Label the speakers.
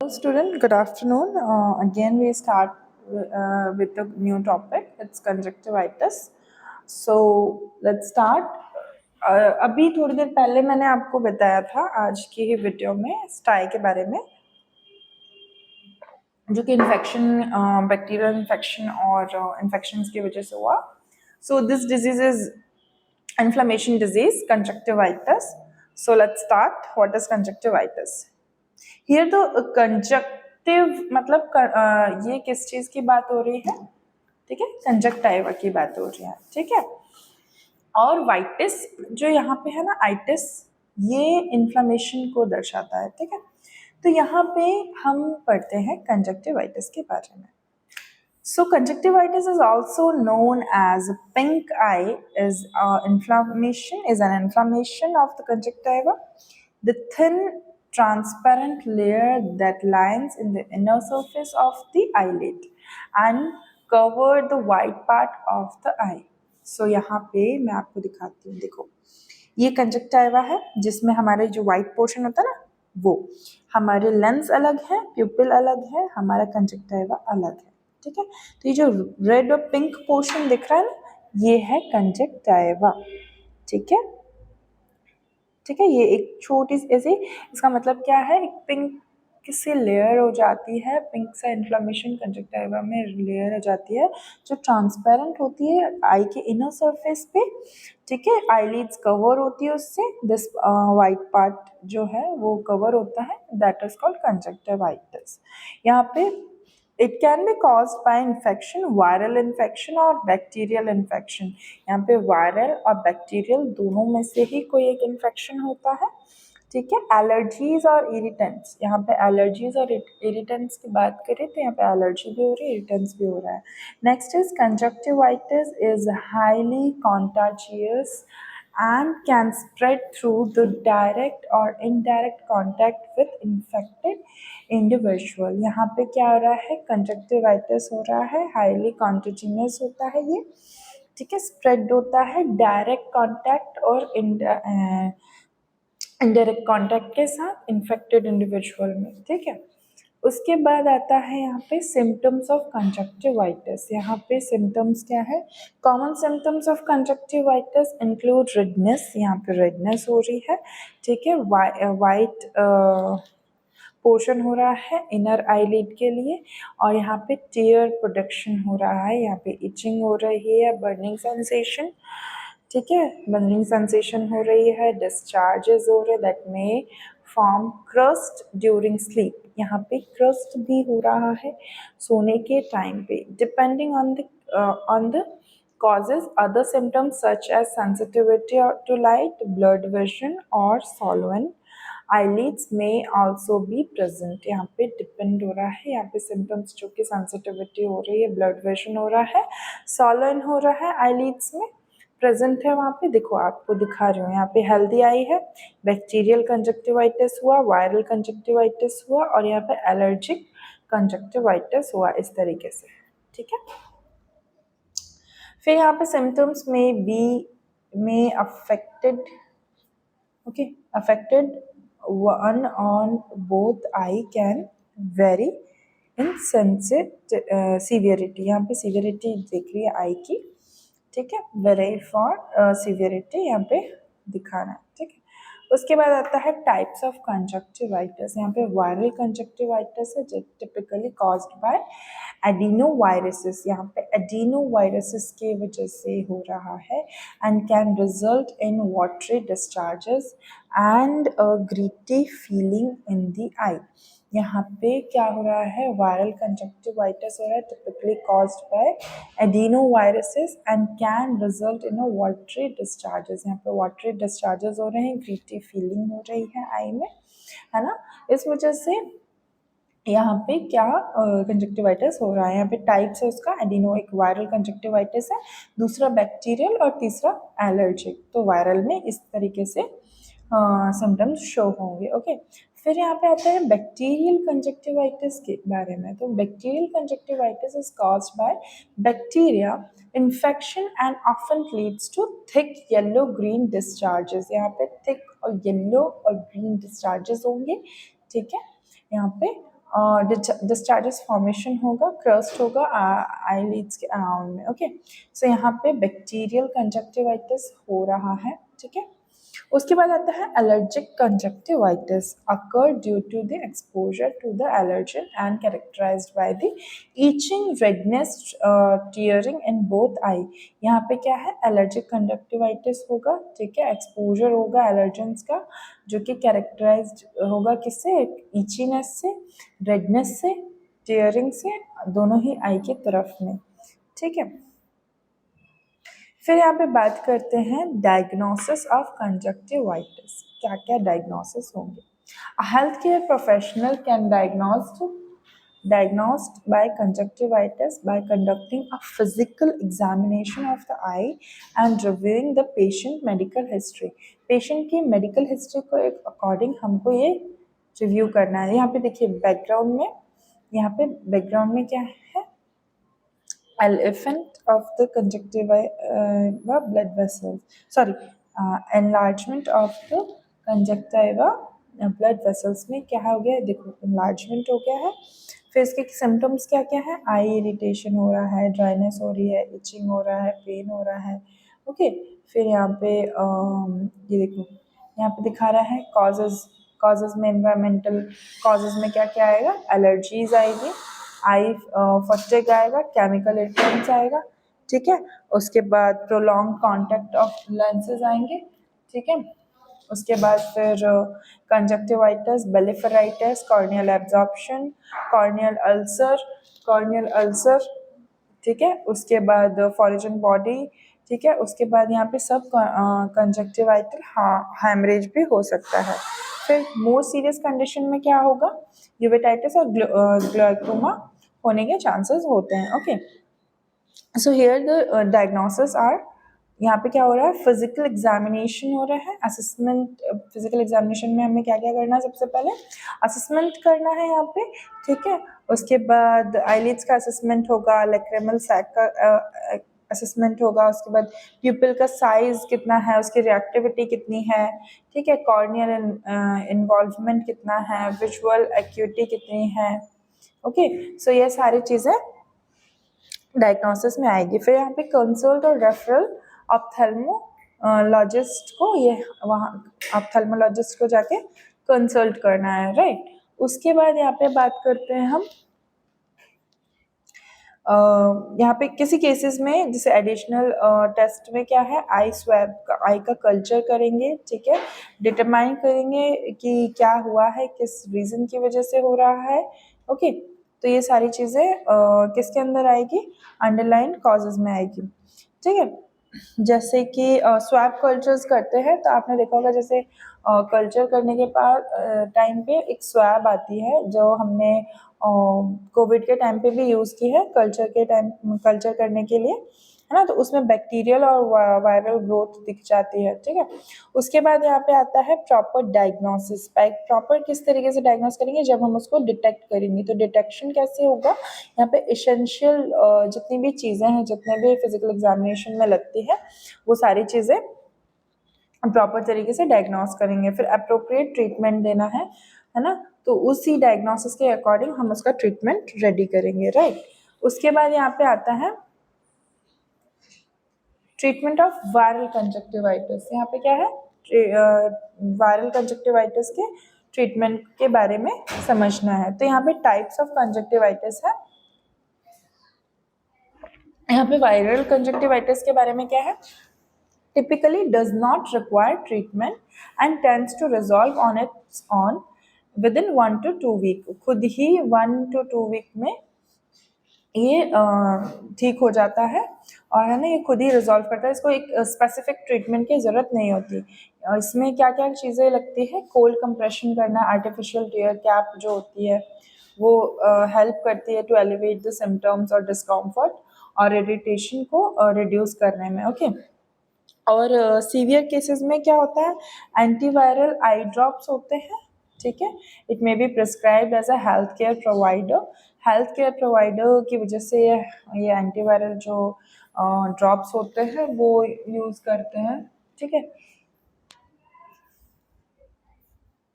Speaker 1: Hello student, good afternoon. Again we start with a new topic. It's conjunctivitis. So let's start. अभी थोड़ी देर पहले मैंने आपको बताया था आज की ही वीडियो में स्टाई के बारे में, जो कि इन्फेक्शन, बैक्टीरियल इन्फेक्शन और इन्फेक्शंस की वजह से हुआ. So this disease is inflammation disease, conjunctivitis. So let's start. What is conjunctivitis? Here तो कंजक्टिव मतलब ये किस चीज की बात हो रही है, ठीक है, कंजक्टाइवा की बात हो रही है, ठीक है. और वाइटिस जो यहाँ पे है ना, आइटिस, ये इन्फ्लामेशन को दर्शाता है, ठीक है. तो यहाँ पे हम पढ़ते हैं कंजक्टिवाइटिस के बारे में. So conjunctivitis is also known as pink eye. Is an inflammation of the conjunctiva, the thin transparent layer that lies in the inner surface of the eyelid and cover the white part of the eye. So यहाँ पे मैं आपको दिखाती हूँ, देखो ये conjunctiva है जिसमें हमारे जो व्हाइट पोर्शन होता है ना, वो हमारे लेंस अलग है, प्यूपिल अलग है, हमारा कंजक्टाइवा अलग है, ठीक है. तो ये जो रेड और पिंक पोर्शन दिख रहा है ना, ये है कंजक्टाइवा, ठीक है, ठीक है. ये एक छोटी सी ऐसी, इसका मतलब क्या है, एक पिंक सी लेयर हो जाती है, पिंक सा इन्फ्लेमेशन कंजक्टाइवा में लेयर हो जाती है जो ट्रांसपेरेंट होती है आई के इनर सरफेस पे, ठीक है. आईलिड्स कवर होती है उससे, दिस वाइट पार्ट जो है वो कवर होता है, दैट इज कॉल्ड कंजक्टिवाइटिस. यहाँ पे it can be caused by infection, viral infection और बैक्टीरियल इन्फेक्शन. यहाँ पे वायरल और बैक्टीरियल दोनों में से ही कोई एक इन्फेक्शन होता है, ठीक है. एलर्जीज और इरिटेंट्स, यहाँ पे एलर्जीज और इरिटेंट्स की बात करें तो यहाँ पे एलर्जी भी हो रही है, इरिटेंट्स भी हो रहा है. Next is conjunctivitis is highly contagious and can spread through the direct or indirect contact with infected individual. यहाँ पे क्या हो रहा है, कंजक्टिवाइटिस हो रहा है, हाईली कॉन्टेजियस होता है ये, ठीक है, स्प्रेड होता है डायरेक्ट कांटेक्ट और इनडायरेक्ट कांटेक्ट के साथ इन्फेक्टेड इंडिविजुअल में, ठीक है. उसके बाद आता है यहाँ पे सिम्टम्स ऑफ कंजक्टिवाइटिस. यहाँ पे सिम्टम्स क्या है, common symptoms of conjunctivitis include redness, यहाँ पे रेडनेस हो रही है, ठीक है, वाइट पोर्शन हो रहा है इनर आईलिड के लिए, और यहाँ पे टीयर प्रोडक्शन हो रहा है, यहाँ पे इचिंग हो रही है, बर्निंग सेंसेशन, ठीक है, बर्निंग सेंसेशन हो रही है, डिस्चार्जेस हो रहे दैट में फॉर्म क्रस्ट ड्यूरिंग स्लीप. यहाँ पे क्रस्ट भी हो रहा है सोने के टाइम पे, depending on the causes. Other symptoms such as sensitivity to light, blurred vision or swollen eyelids may also be present. यहाँ पे डिपेंड हो रहा है, यहाँ पे सिम्टम्स जो कि सेंसिटिविटी हो रही है, ब्लड विजन हो रहा है, swollen हो रहा है eyelids में, प्रेजेंट है वहाँ पे. देखो आपको दिखा रही हूँ, यहाँ पे हेल्दी आई है, बैक्टीरियल कंजक्टिवाइटिस हुआ, वायरल कंजक्टिवाइटिस हुआ, और यहाँ पे एलर्जिक कंजक्टिवाइटिस हुआ, इस तरीके से, ठीक है. फिर यहाँ पे सिम्टम्स में affected, okay, affected one on both I can very in severity. यहाँ पे सीवियरिटी देख रही है आई की, ठीक है, वेरी फॉर सीवियरिटी यहाँ पे दिखाना है, ठीक है. उसके बाद आता है टाइप्स ऑफ कंजक्टिवाइटिस. यहाँ पे वायरल कंजक्टिवाइटिस है जो टिपिकली कॉज्ड बाय एडिनोवायरसेस. यहाँ पे एडिनोवायरसेस की वजह से हो रहा है and can result in watery discharges and a gritty feeling in the eye. यहाँ पे क्या हो रहा है, वायरल कंजक्टिवाइटिस हो रहा है, typically caused by adenoviruses and can result in a watery discharges. यहाँ पे वाटरी डिस्चार्जेस हो रहे हैं, ग्रीटी फीलिंग हो रही है आई में, है ना. इस वजह से यहाँ पे क्या कंजक्टिवाइटिस हो रहा है. यहाँ पे टाइप्स है उसका, एडिनो एक वायरल कंजक्टिवाइटिस है, दूसरा बैक्टीरियल और तीसरा एलर्जिक. तो वायरल में इस तरीके से सिम्टम्स शो होंगे, ओके. फिर यहाँ पे आता है बैक्टीरियल कंजक्टिवाइटिस के बारे में. तो bacterial conjunctivitis is caused by bacteria infection and often leads to thick yellow green discharges. यहाँ पे थिक और येलो और ग्रीन डिस्चार्जेस होंगे, ठीक है. यहाँ पे डिस्चार्जेस फॉर्मेशन होगा, क्रस्ट होगा आईलिड्स के अराउंड में. ओके, सो यहाँ पे बैक्टीरियल कंजक्टिवाइटिस हो रहा है. ठीक है, उसके बाद आता है allergic conjunctivitis occur due to the exposure to the allergen and characterized by the itching, redness, tearing in both eye. यहाँ पे क्या है, एलर्जिक कंजक्टिवाइटिस होगा. ठीक है, एक्सपोजर होगा एलर्जेंस का, जो कि कैरेक्टराइज्ड होगा किससे, ईचीनेस से, रेडनेस से, टीयरिंग से, दोनों ही आई की तरफ में. ठीक है, फिर यहाँ पे बात करते हैं डायग्नोसिस ऑफ कंजक्टिवाइटिस. क्या क्या डायग्नोसिस होंगे. Health care professional can diagnosed by conjunctivitis by conducting a physical examination of the eye and reviewing the patient medical history. patient की medical history को एक according हमको ये रिव्यू करना है. यहाँ पे देखिए बैकग्राउंड में, यहाँ पे बैकग्राउंड में क्या है, elephant of the conjunctiva blood vessels, sorry, enlargement of the conjunctiva blood vessels में क्या हो गया है, देखो enlargement हो गया है. फिर इसके सिम्टम्स क्या क्या है, आई इरिटेशन हो रहा है, ड्राइनेस हो रही है, इचिंग हो रहा है, पेन हो रहा है. ओके, फिर यहाँ पे ये देखो, यहाँ पे दिखा रहा है कॉजेज में, एनवायरमेंटल कॉजेज में क्या क्या आएगा, एलर्जीज आएगी, आई फस्टेग आएगा, केमिकल इरिटेंट्स आएगा. ठीक है, उसके बाद प्रोलॉन्ग कॉन्टैक्ट ऑफ लेंसेज आएंगे. ठीक है, उसके बाद फिर conjunctivitis, blepharitis, corneal absorption, corneal ulcer. ठीक है, उसके बाद फॉरिजन बॉडी. ठीक है, उसके बाद यहाँ पे सब कंजक्टिवाइटल हैमरेज भी हो सकता है. फिर मोर सीरियस कंडीशन में क्या होगा, यूवेटाइटिस और ग्लाइकोमा होने के चांसेस होते हैं. Okay, so here the diagnosis are, यहाँ पे क्या हो रहा है, फिजिकल एग्जामिनेशन हो रहा है, असेसमेंट. फिजिकल एग्जामिनेशन में हमें क्या क्या करना है, सबसे पहले असेसमेंट करना है यहाँ पे. ठीक है, उसके बाद आईलिड्स का असेसमेंट होगा, लैक्रिमल सैक का असेसमेंट होगा, उसके बाद प्यूपिल का साइज कितना है, उसकी रिएक्टिविटी कितनी है. ठीक है, कॉर्नियल इन्वॉल्वमेंट कितना है, विजुअल एक्यूटी कितनी है. ओके, सो ये सारी चीज़ें डायग्नोसिस में आएगी. फिर यहाँ पे कंसल्ट और रेफरल ऑप्थेल्मोलॉजिस्ट को, ये वहाँ ऑप्थेल्मोलॉजिस्ट को जाके कंसल्ट करना है. राइट, उसके बाद यहाँ पे बात करते हैं हम यहाँ पे किसी केसेस में, जैसे एडिशनल टेस्ट में क्या है, आई स्वैब का, आई का कल्चर करेंगे. ठीक है, डिटरमाइन करेंगे कि क्या हुआ है, किस रीज़न की वजह से हो रहा है. ओके, तो ये सारी चीज़ें किसके अंदर आएगी, अंडरलाइन कॉजेज में आएगी. ठीक है, जैसे कि स्वैब कल्चर्स करते हैं, तो आपने देखा होगा जैसे कल्चर करने के बाद टाइम पे एक स्वैब आती है, जो हमने कोविड के टाइम पे भी यूज़ की है कल्चर करने के लिए, है ना. तो उसमें बैक्टीरियल और वायरल ग्रोथ दिख जाती है. ठीक है, उसके बाद यहाँ पे आता है प्रॉपर डायग्नोसिस. प्रॉपर किस तरीके से डायग्नोस करेंगे, जब हम उसको डिटेक्ट करेंगे. तो डिटेक्शन कैसे होगा, यहाँ पे इसेंशियल जितनी भी चीज़ें हैं, जितने भी फिजिकल एग्जामिनेशन में लगती है, वो सारी चीज़ें प्रॉपर तरीके से डायग्नोस करेंगे. फिर अप्रोप्रिएट ट्रीटमेंट देना है ना. तो उसी डायग्नोसिस के अकॉर्डिंग हम उसका ट्रीटमेंट रेडी करेंगे. राइट, उसके बाद यहाँ पे आता है ट्रीटमेंट ऑफ वायरल कंजक्टिवाइटिस. यहाँ पे क्या है, वायरल कंजक्टिवाइटिस के ट्रीटमेंट के बारे में समझना है. तो यहाँ पे टाइप्स ऑफ कंजक्टिवाइटिस है. यहाँ पे वायरल कंजक्टिवाइटिस के बारे में क्या है, typically does not require treatment and tends to resolve on its own within 1 to 2 week. खुद ही 1 to 2 week में ये ठीक हो जाता है, और है ना, ये खुद ही रिजॉल्व करता है. इसको एक स्पेसिफिक ट्रीटमेंट की ज़रूरत नहीं होती. इसमें क्या क्या चीज़ें लगती है, कोल्ड कंप्रेशन करना, आर्टिफिशियल टीयर कैप जो होती है वो हेल्प करती है टू एलिवेट द सिम्टम्स और डिस्कम्फर्ट और इरिटेशन को रिड्यूस करने में. ओके, और सीवियर केसेस में क्या होता है, एंटीवायरल आई ड्रॉप्स होते हैं. ठीक है, it may be prescribed as a health care provider की वजह से ये एंटीवायरल जो ड्रॉप्स होते हैं वो यूज़ करते हैं. ठीक है,